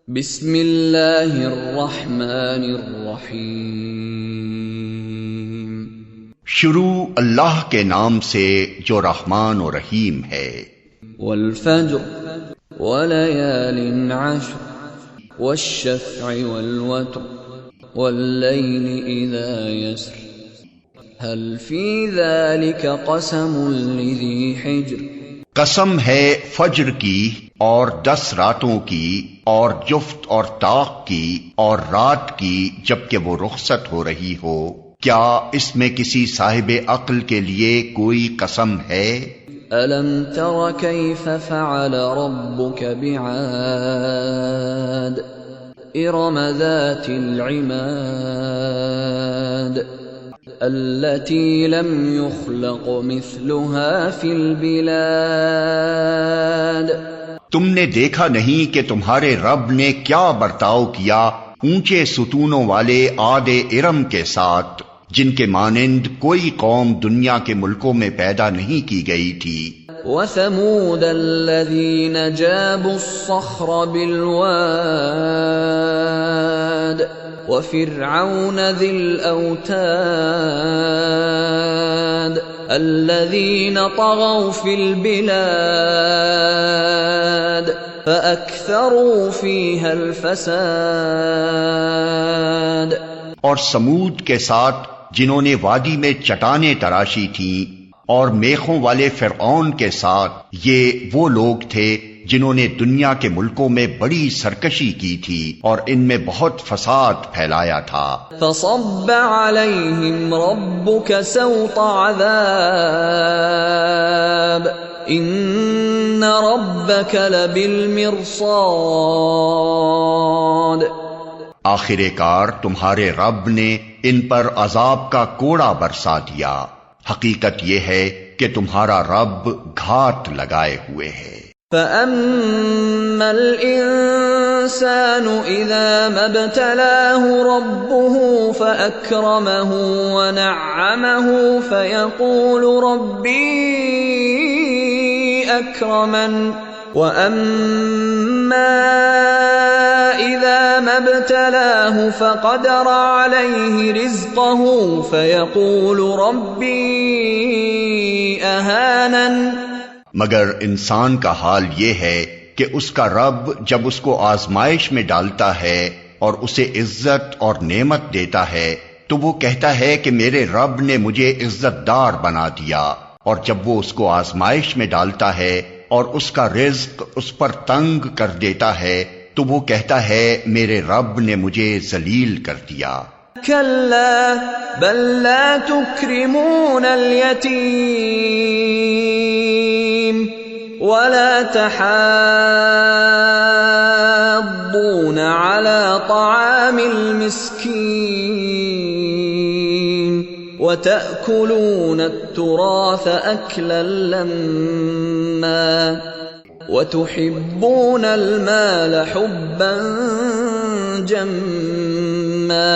بسم اللہ الرحمن الرحیم۔ شروع اللہ کے نام سے جو رحمان و رحیم ہے۔ والفجر وليال عشر والشفع والوتر والليل إذا يسر هل في ذلك قسم لذي حجر۔ قسم ہے فجر کی اور 10 راتوں کی اور جفت اور طاق کی اور رات کی جبکہ وہ رخصت ہو رہی ہو، کیا اس میں کسی صاحب عقل کے لیے کوئی قسم ہے؟ ألم تر كيف فعل ربك بعاد إرم ذات العماد التي لم يخلق مثلها في البلاد۔ تم نے دیکھا نہیں کہ تمہارے رب نے کیا برتاؤ کیا اونچے ستونوں والے عاد ارم کے ساتھ، جن کے مانند کوئی قوم دنیا کے ملکوں میں پیدا نہیں کی گئی تھی۔ وثمود الذين جابوا الصخر بالواد وفرعون ذي الأوتاد الذين طغوا في البلاد فأكثروا فيها الفساد۔ اور سمود کے ساتھ جنہوں نے وادی میں چٹانیں تراشی تھیں، اور میخوں والے فرعون کے ساتھ یہ وہ لوگ تھے جنہوں نے دنیا کے ملکوں میں بڑی سرکشی کی تھی اور ان میں بہت فساد پھیلایا تھا۔ فصب عليهم ربك سوط عذاب ان ربك لبالمرصاد۔ آخر کار تمہارے رب نے ان پر عذاب کا کوڑا برسا دیا، حقیقت یہ ہے کہ تمہارا رب گھات لگائے ہوئے ہے۔ فَأَمَّا الْإِنسَانُ إِذَا مَا ابْتَلَاهُ رَبُّهُ فَأَكْرَمَهُ وَنَعَّمَهُ فَيَقُولُ رَبِّي أَكْرَمَنِ وَأَمَّا إِذَا مَا ابْتَلَاهُ فَقَدَرَ عَلَيْهِ رِزْقَهُ فَيَقُولُ رَبِّي أَهَانَنِ۔ مگر انسان کا حال یہ ہے کہ اس کا رب جب اس کو آزمائش میں ڈالتا ہے اور اسے عزت اور نعمت دیتا ہے تو وہ کہتا ہے کہ میرے رب نے مجھے عزت دار بنا دیا، اور جب وہ اس کو آزمائش میں ڈالتا ہے اور اس کا رزق اس پر تنگ کر دیتا ہے تو وہ کہتا ہے میرے رب نے مجھے ذلیل کر دیا۔ كلا بل لا تكرمون اليتيم ولا تحاضون على طعام المسكين وتأكلون التراث أكلا لما وتحبون المال حبا جما۔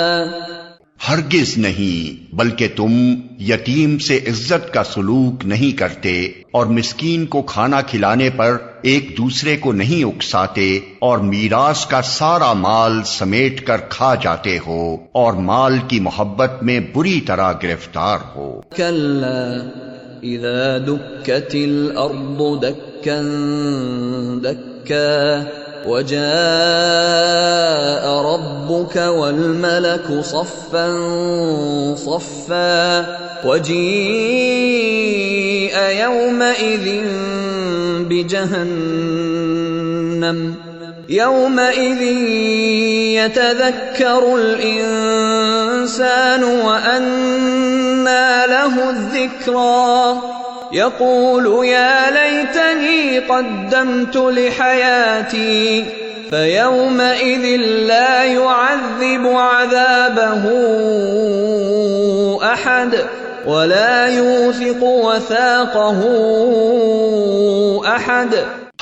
ہرگز نہیں، بلکہ تم یتیم سے عزت کا سلوک نہیں کرتے اور مسکین کو کھانا کھلانے پر ایک دوسرے کو نہیں اکساتے اور میراث کا سارا مال سمیٹ کر کھا جاتے ہو اور مال کی محبت میں بری طرح گرفتار ہو۔ کلا اذا دکت الارض دکا دکا وجاء ربك والملك صفا صفا وجيء يومئذ بجهنم يومئذ يتذكر الإنسان وأنى له الذكرى يقول يا ليتني قدمت لحياتي فيومئذ لا يعذب عذابه أحد ولا يوثق وثاقه أحد۔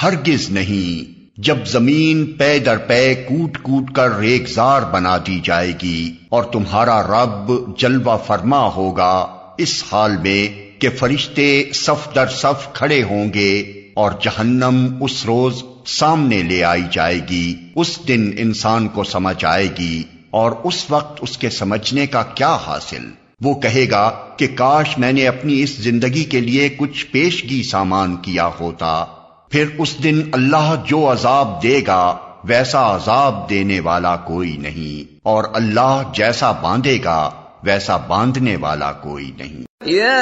ہرگز نہیں، جب زمین پے در پے کوٹ کوٹ کر ریگزار بنا دی جائے گی اور تمہارا رب جلوہ فرما ہوگا اس حال میں کہ فرشتے صف در صف کھڑے ہوں گے اور جہنم اس روز سامنے لے آئی جائے گی، اس دن انسان کو سمجھ آئے گی، اور اس وقت اس کے سمجھنے کا کیا حاصل؟ وہ کہے گا کہ کاش میں نے اپنی اس زندگی کے لیے کچھ پیشگی سامان کیا ہوتا۔ پھر اس دن اللہ جو عذاب دے گا ویسا عذاب دینے والا کوئی نہیں، اور اللہ جیسا باندھے گا ویسا باندھنے والا کوئی نہیں۔ یا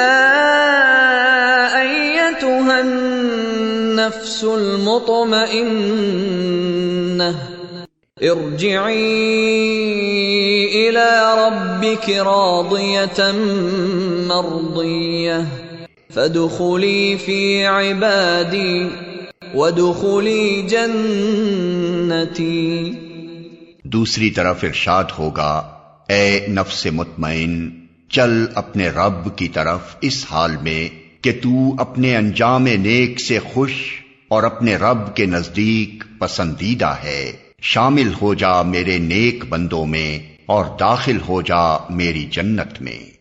ایتھا النفس المطمئنہ ارجعی الی ربک راضیۃ مرضیہ فادخلی فی عبادی وادخلی جنتی۔ دوسری طرف ارشاد ہوگا، اے نفس مطمئن، چل اپنے رب کی طرف اس حال میں کہ تو اپنے انجام نیک سے خوش اور اپنے رب کے نزدیک پسندیدہ ہے۔ شامل ہو جا میرے نیک بندوں میں اور داخل ہو جا میری جنت میں۔